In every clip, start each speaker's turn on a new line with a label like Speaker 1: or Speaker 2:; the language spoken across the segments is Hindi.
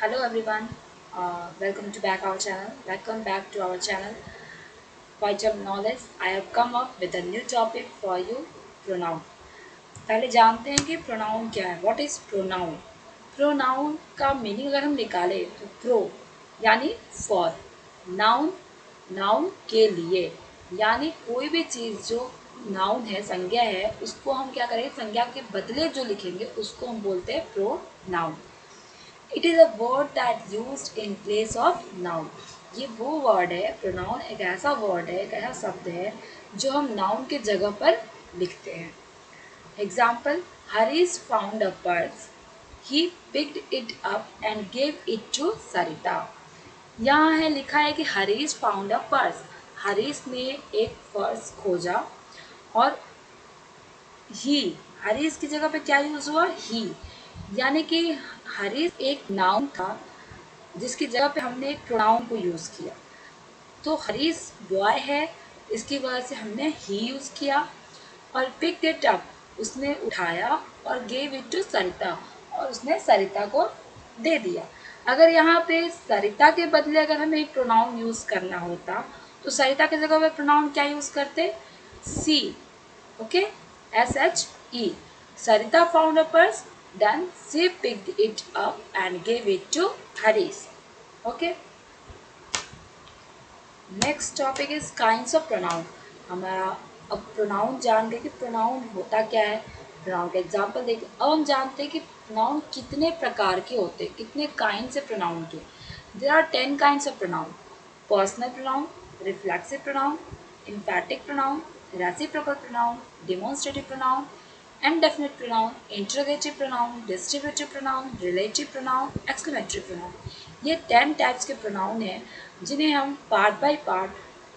Speaker 1: Hello everyone, welcome to back our channel. Welcome back to our channel. Quite of knowledge. I have come up with a new topic for you. Pronoun. पहले जानते हैं कि प्रोनाउन क्या है. What is pronoun? प्रोनाउन का मीनिंग अगर हम निकालें तो प्रो यानी फॉर, नाउन नाउन के लिए, यानी कोई भी चीज़ जो नाउन है, संज्ञा है, उसको हम क्या करेंगे, संज्ञा के बदले जो लिखेंगे उसको हम बोलते हैं pronoun. It is a word that used in place of noun. ये वो वर्ड है, प्रोनाउन एक ऐसा वर्ड है, एक ऐसा शब्द है जो हम नाउन के जगह पर लिखते हैं. Example, Harish found a purse. He picked it up and gave it to Sarita. यहाँ है लिखा है कि Harish found a purse. Harish ने एक पर्स खोजा और ही, हरीश की जगह पे क्या यूज हुआ, ही, यानी कि हरीश एक नाउन था जिसकी जगह पे हमने एक प्रोनाउन को यूज किया. तो हरीश बॉय है, इसकी वजह से हमने ही यूज किया. और पिक इट अप, उसने उठाया, और गेव इट टू सरिता, और उसने सरिता को दे दिया. अगर यहाँ पे सरिता के बदले अगर हमें एक प्रोनाउन यूज करना होता तो सरिता की जगह पे प्रोनाउन क्या यूज करते, she. Okay, SHE. Sarita found a purse, then she picked it up and gave it to Harish. Okay. Next topic is kinds of pronoun. हमारा अब प्रोनाउन जान गए कि प्रोनाउन होता क्या है. प्रोनाउन का एग्जाम्पल देखिए. अब हम जानते हैं कि प्रोनाउन कितने प्रकार के होते हैं, कितने काइंड्स है प्रोनाउन के. There are 10 kinds of pronoun. Personal pronoun, reflexive pronoun, emphatic pronoun, reciprocal pronoun, demonstrative pronoun, indefinite pronoun, interrogative pronoun, distributive pronoun, relative pronoun, exclamatory pronoun. ये 10 टाइप्स के प्रोनाउन हैं जिन्हें हम part by part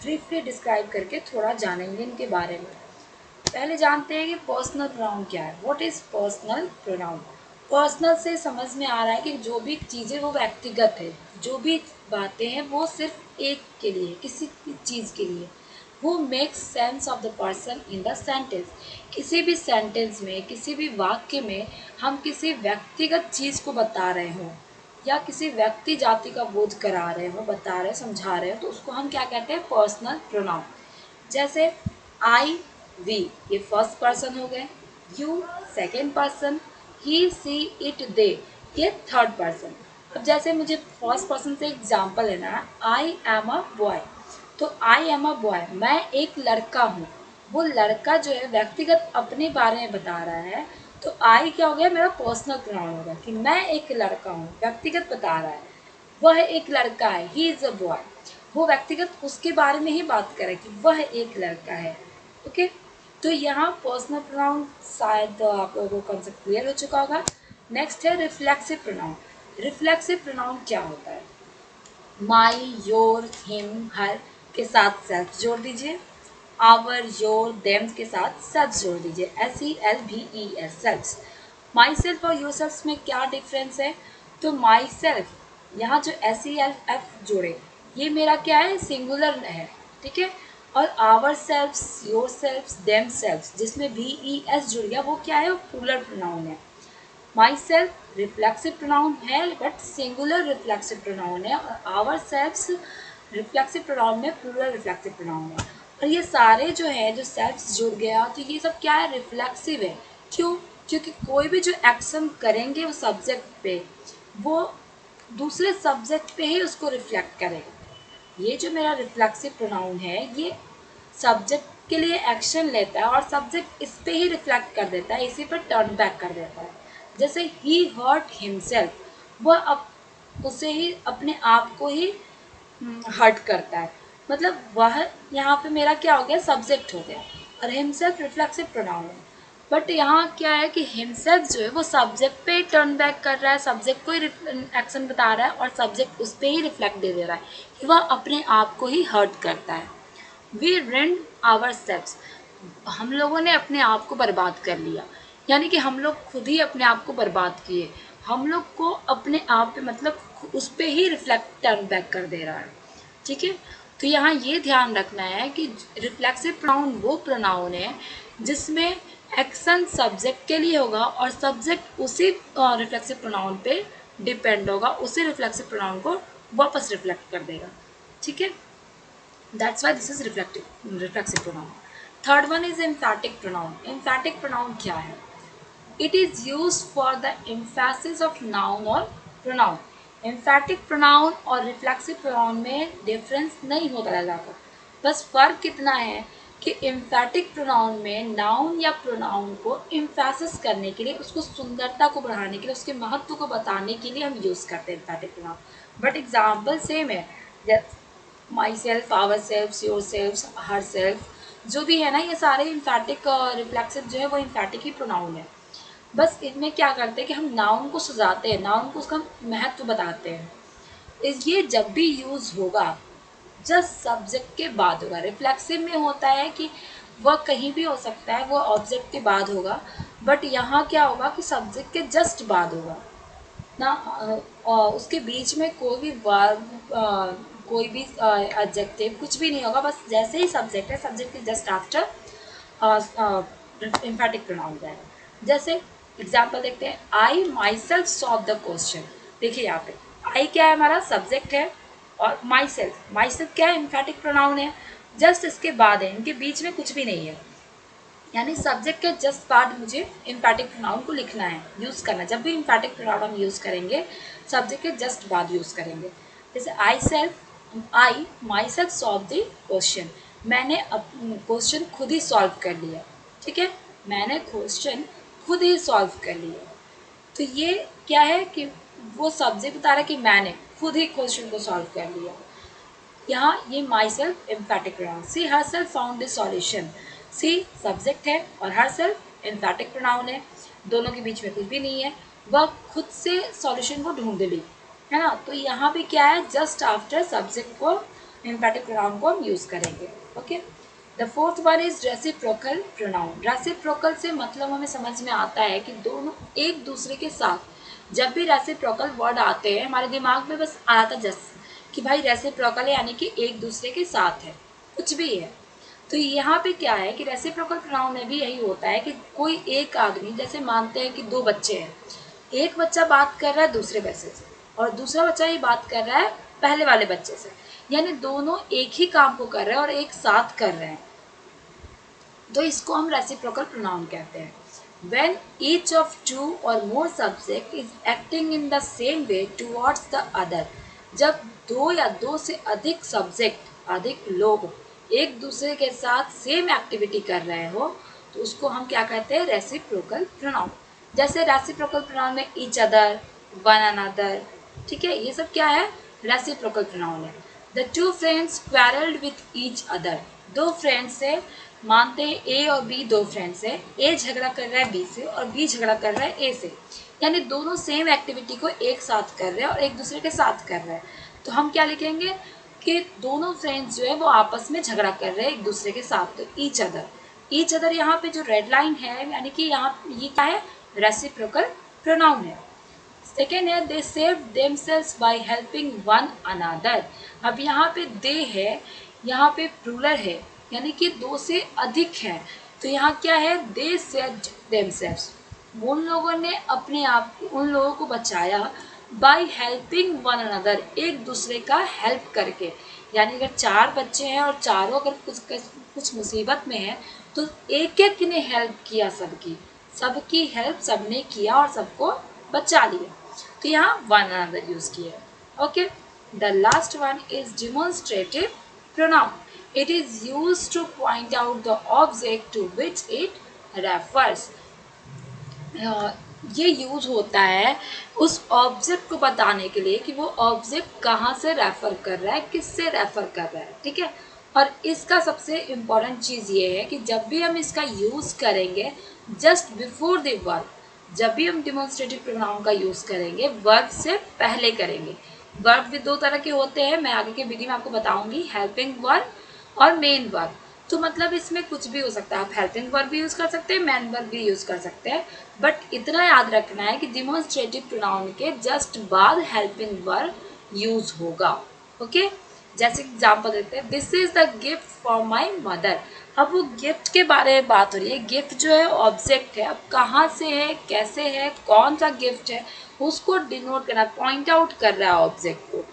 Speaker 1: briefly describe करके थोड़ा जानेंगे इनके बारे में. पहले जानते हैं कि पर्सनल प्रोनाउन क्या है. What is personal pronoun? Personal से समझ में आ रहा है कि जो भी चीज़ें वो व्यक्तिगत है, जो भी बातें हैं वो सिर्फ एक के लिए, किसी भी चीज़ के लिए. वो makes sense of the person in the sentence. किसी भी सेंटेंस में, किसी भी वाक्य में हम किसी व्यक्तिगत चीज़ को बता रहे हों या किसी व्यक्ति जाति का बोध करा रहे हो, बता रहे, समझा रहे हो, तो उसको हम क्या कहते हैं, पर्सनल प्रोनाउन. जैसे आई, वी, ये फर्स्ट पर्सन हो गए. You, second person. He, she, it, they, ये थर्ड पर्सन. अब जैसे मुझे फर्स्ट पर्सन से एग्जाम्पल लेना है. I am a boy. तो आई एम अ बॉय, मैं एक लड़का हूँ. वो लड़का जो है व्यक्तिगत अपने बारे में बता रहा है. तो आई क्या हो गया, मेरा पर्सनल प्रोनाउन हो गया कि मैं एक लड़का हूँ, व्यक्तिगत बता रहा है. वह एक लड़का है, ही इज़ अ बॉय. वो व्यक्तिगत उसके बारे में ही बात करे कि वह एक लड़का है. ओके. तो यहाँ पर्सनल प्रोनाउन शायद आप लोगों को कॉन्सेप्ट क्लियर हो चुका होगा. नेक्स्ट है रिफ्लेक्सिव प्रोनाउन. रिफ्लेक्सिव प्रोनाउन क्या होता है? माई, योर, हिम, हर के साथ सेल्फ जोड़ दीजिए. आवर, योर, देम के साथ सेल्फ जोड़ दीजिए. SELVES, self. माई सेल्फ और योर सेल्फ में क्या डिफरेंस है? तो माई सेल्फ, यहाँ जो SELF जोड़े, ये मेरा क्या है, सिंगुलर है. ठीक है. और ourselves, yourselves, themselves, जिसमें VES जुड़ गया, वो क्या है, वो प्लूरल प्रोनाउन है. माई सेल्फ रिफ्लेक्सिव प्रोनाउन है बट सिंगुलर रिफ्लेक्सिव प्रोनाउन है, और आवर सेल्फ्स रिफ्लेक्सिव प्रोनाउन में प्लूरल रिफ्लेक्सिव प्रोनाउन है. और ये सारे जो है, जो सेल्फ्स जुड़ गया, तो ये सब क्या है, रिफ्लेक्सिव है. क्यों? क्योंकि कोई भी जो एक्शन करेंगे वो सब्जेक्ट पे, वो दूसरे सब्जेक्ट पे ही उसको रिफ्लेक्ट करेगा. ये जो मेरा रिफ्लेक्सिव प्रोनाउन है, ये सब्जेक्ट के लिए एक्शन लेता है और सब्जेक्ट इस पे ही रिफ्लेक्ट कर देता है, इसी पर टर्न बैक कर देता है. जैसे ही हर्ट हिमसेल्फ, वह उसे ही, अपने आप को ही हर्ट करता है. मतलब वह यहाँ पे मेरा क्या हो गया, सब्जेक्ट हो गया. और हिमसेल्फ रिफ्लेक्सिव प्रोनाउन है. बट यहाँ क्या है कि हिमसेल्फ जो है वो सब्जेक्ट पे ही टर्न बैक कर रहा है, सब्जेक्ट को ही एक्शन बता रहा है, और सब्जेक्ट उस पर ही रिफ्लेक्ट दे रहा है कि वह अपने आप को ही हर्ट करता है. वी रेंड आवर सेल्फ्स, हम लोगों ने अपने आप को बर्बाद कर लिया, यानी कि हम लोग खुद ही अपने आप को बर्बाद किए. हम लोग को अपने आप पे, मतलब उस पर ही रिफ्लेक्ट टर्न बैक कर दे रहा है. ठीक है. तो यहाँ ये ध्यान रखना है कि रिफ्लेक्सिव प्रोनाउन वो प्रोनाउन है जिसमें एक्शन सब्जेक्ट के लिए होगा और सब्जेक्ट उसी रिफ्लेक्सिव प्रोनाउन पे डिपेंड होगा, उसी रिफ्लेक्सिव प्रोनाउन को वापस रिफ्लेक्ट कर देगा, ठीक है। That's why this is reflexive pronoun. Third one is एम्फैटिक pronoun. एम्फैटिक pronoun क्या है? It is used for the emphasis of noun और प्रोनाउन। एम्फैटिक प्रोनाउन और रिफ्लेक्सिव प्रोनाउन में डिफरेंस नहीं होता ज़्यादा, बस फर्क कितना है कि एम्फैटिक प्रोनाउन में नाउन या प्रोनाउन को एम्फेसिस करने के लिए, उसको सुंदरता को बढ़ाने के लिए, उसके महत्व को बताने के लिए हम यूज़ करते हैं emphatic pronoun, but example same है। Myself, ourself, yourself, herself, जो भी है ना, ये सारे इम्फैटिक रिफ्लेक्सिव जो है वो इम्फैटिक ही प्रोनाउन है। बस इनमें क्या करते हैं कि हम नाउन को सजाते हैं, नाउन को उसका महत्व बताते हैं। इस ये जब भी यूज़ होगा जस्ट सब्जेक्ट के बाद होगा। रिफ्लेक्सिव में होता है कि वह कहीं भी हो सकता है, वो ऑब्जेक्ट के बाद होगा, बट यहाँ क्या होगा कि सब्जेक्ट के जस्ट बाद होगा ना। उसके बीच में कोई भी वर्ब, कोई भी एडजेक्टिव कुछ भी नहीं होगा, बस जैसे ही सब्जेक्ट है, सब्जेक्ट के जस्ट आफ्टर एम्फैटिक प्रोनाउन जाएगा। जैसे एग्जाम्पल देखते हैं, I myself solve the question. देखिए यहाँ पे आई क्या है, हमारा सब्जेक्ट है, और माई सेल्फ क्या है, एम्फैटिक प्रोनाउन है, जस्ट इसके बाद है, इनके बीच में कुछ भी नहीं है, यानी सब्जेक्ट के जस्ट बाद मुझे एम्फैटिक प्रोनाउन को लिखना है, यूज़ करना है। जब भी एम्फैटिक प्रोनाउन हम यूज़ करेंगे सब्जेक्ट के जस्ट बाद यूज़ करेंगे। जैसे I myself solve the question, मैंने क्वेश्चन खुद ही सॉल्व कर लिया, ठीक है, मैंने क्वेश्चन खुद ही सॉल्व कर लिया। तो ये क्या है कि वो सब्जेक्ट बता रहा है कि मैंने खुद ही क्वेश्चन को सॉल्व कर लिया। यहाँ ये myself emphatic pronoun. She herself found the solution. She subject है और हर सेल्फ एम्फैटिक प्रोनाउन है, दोनों के बीच में कुछ भी नहीं है, वह खुद से सॉल्यूशन को ढूंढ ली, है ना। तो यहाँ पे क्या है, जस्ट आफ्टर सब्जेक्ट को एम्फैटिक प्रोनाउन को हम यूज़ करेंगे, okay. The fourth one is reciprocal pronoun. Reciprocal से मतलब हमें समझ में आता है कि दोनों एक दूसरे के साथ, जब भी रेसिप्रोकल वर्ड आते हैं हमारे दिमाग में बस आता जस्ट कि भाई रेसिप्रोकल है, यानी कि एक दूसरे के साथ है, कुछ भी है। तो यहाँ पे क्या है कि रेसिप्रोकल प्रोनाउन में भी यही होता है कि कोई एक आदमी, जैसे मानते हैं कि दो बच्चे हैं, एक बच्चा बात कर रहा है दूसरे बच्चे से और दूसरा बच्चा ही बात कर रहा है पहले वाले बच्चे से, यानी दोनों एक ही काम को कर रहे हैं और एक साथ कर रहे हैं, तो इसको हम रेसिप्रोकल प्रोनाउन कहते हैं। When each of two or more subject is acting in the same way towards the other, जब दो या दो से अधिक सब्जेक्ट, अधिक लोग एक दूसरे के साथ सेम एक्टिविटी कर रहे हो, तो उसको हम क्या कहते हैं, रेसिप्रोकल प्रोनाउन। जैसे रेसिप्रोकल प्रोनाउन में ईच अदर, वन अनदर, ठीक है, ये सब क्या है, रेसिप्रोकल प्रोनाउन है। The two friends quarrelled with each other. दो फ्रेंड्स से, मानते हैं ए और बी दो फ्रेंड्स है, ए झगड़ा कर रहा है बी से और बी झगड़ा कर रहा है ए से, यानी दोनों सेम एक्टिविटी को एक साथ कर रहे हैं और एक दूसरे के साथ कर रहे हैं। तो हम क्या लिखेंगे कि दोनों फ्रेंड्स जो है वो आपस में झगड़ा कर रहे हैं एक दूसरे के साथ, तो ईच अदर यहाँ पे जो रेड लाइन है, यानी कि यहाँ ये क्या है, रेसिप्रोकल प्रोनाउन है। सेकेंड है, they save themselves by helping one another. अब यहाँ पे दे है, यहाँ पे प्लूरल है, यानी कि दो से अधिक है, तो यहाँ क्या है, दे सेव्ड देमसेल्व्स, उन लोगों ने अपने आप, उन लोगों को बचाया, बाय हेल्पिंग वन अनदर, एक दूसरे का हेल्प करके। यानी अगर चार बच्चे हैं और चारों अगर कुछ मुसीबत में है, तो एक एक ने हेल्प किया, सबकी हेल्प सबने किया और सबको बचा लिया, तो यहाँ वन अनदर यूज किया, okay. The last one is demonstrative pronoun. It is used to point out the object to which it refers. ये यूज होता है उस ऑब्जेक्ट को बताने के लिए कि वो ऑब्जेक्ट कहाँ से रेफर कर रहा है, किससे रेफर कर रहा है, ठीक है। और इसका सबसे इम्पॉर्टेंट चीज़ ये है कि जब भी हम इसका यूज़ करेंगे जस्ट बिफोर द वर्ब, जब भी हम डिमॉन्स्ट्रेटिव प्रोनाउन का यूज़ करेंगे वर्ब से पहले करेंगे। वर्ब भी दो तरह के होते हैं, मैं आगे के वीडियो में आपको बताऊंगी, हेल्पिंग वर्ब और मेन वर्ब। तो मतलब इसमें कुछ भी हो सकता है, आप हेल्पिंग वर्ब भी यूज़ कर सकते हैं, मेन वर्ब भी यूज़ कर सकते हैं, बट इतना याद रखना है कि डिमॉन्स्ट्रेटिव प्रोनाउन के जस्ट बाद हेल्पिंग वर्ब यूज़ होगा, ओके। जैसे एग्जाम्पल देते हैं, this is the gift for my mother. अब वो गिफ्ट के बारे में बात हो रही है, गिफ्ट जो है ऑब्जेक्ट है, अब कहाँ से है, कैसे है, कौन सा गिफ्ट है, उसको डिनोट करना, पॉइंट आउट कर रहा है ऑब्जेक्ट को,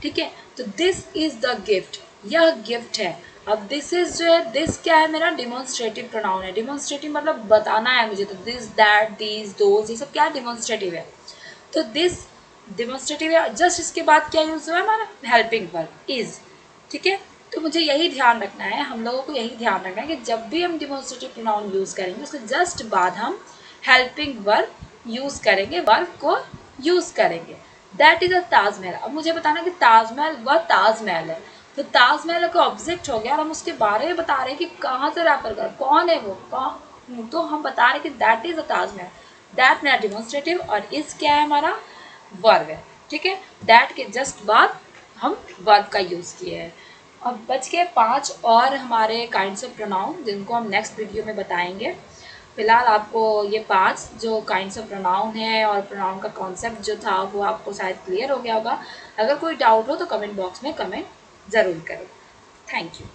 Speaker 1: ठीक है। तो दिस इज द गिफ्ट, यह गिफ्ट है। अब दिस इज जो है, दिस क्या है, मेरा डिमॉन्स्ट्रेटिव प्रोनाउन है। डिमॉन्स्ट्रेटिव मतलब बताना है मुझे, तो दिस, दैट, दीज, दोज, ये सब क्या डिमॉन्स्ट्रेटिव है। तो दिस डिमॉन्स्ट्रेटिव है। जस्ट इसके बाद क्या यूज हुआ है हमारा, हेल्पिंग वर्ब इज, ठीक है। तो मुझे यही ध्यान रखना है, हम लोगों को यही ध्यान रखना है कि जब भी हम डिमॉन्स्ट्रेटिव प्रोनाउन यूज करेंगे उसके जस्ट बाद हम हेल्पिंग वर्ब यूज करेंगे, वर्ब को यूज करेंगे। That is a Taj Mahal. अब मुझे बताना कि ताजमहल वह ताजमहल है, तो ताजमहल का ऑब्जेक्ट हो गया और हम उसके बारे में बता रहे हैं कि कहाँ से रेफर कर, कौन है वो, कौन, तो हम बता रहे हैं कि that is a Taj Mahal. That मेरा डिमॉन्स्ट्रेटिव और इज क्या है हमारा, वर्ब है, ठीक है। दैट के जस्ट बाद हम वर्ब का यूज किए हैं। अब बच गए 5 और हमारे काइंड्स ऑफ प्रोनाउन, जिनको हम नेक्स्ट वीडियो में बताएंगे। फिलहाल आपको ये 5 जो काइंड्स ऑफ प्रोनाउन है और प्रोनाउन का कॉन्सेप्ट जो था वो आपको शायद क्लियर हो गया होगा। अगर कोई डाउट हो तो कमेंट बॉक्स में कमेंट ज़रूर करो। Thank you.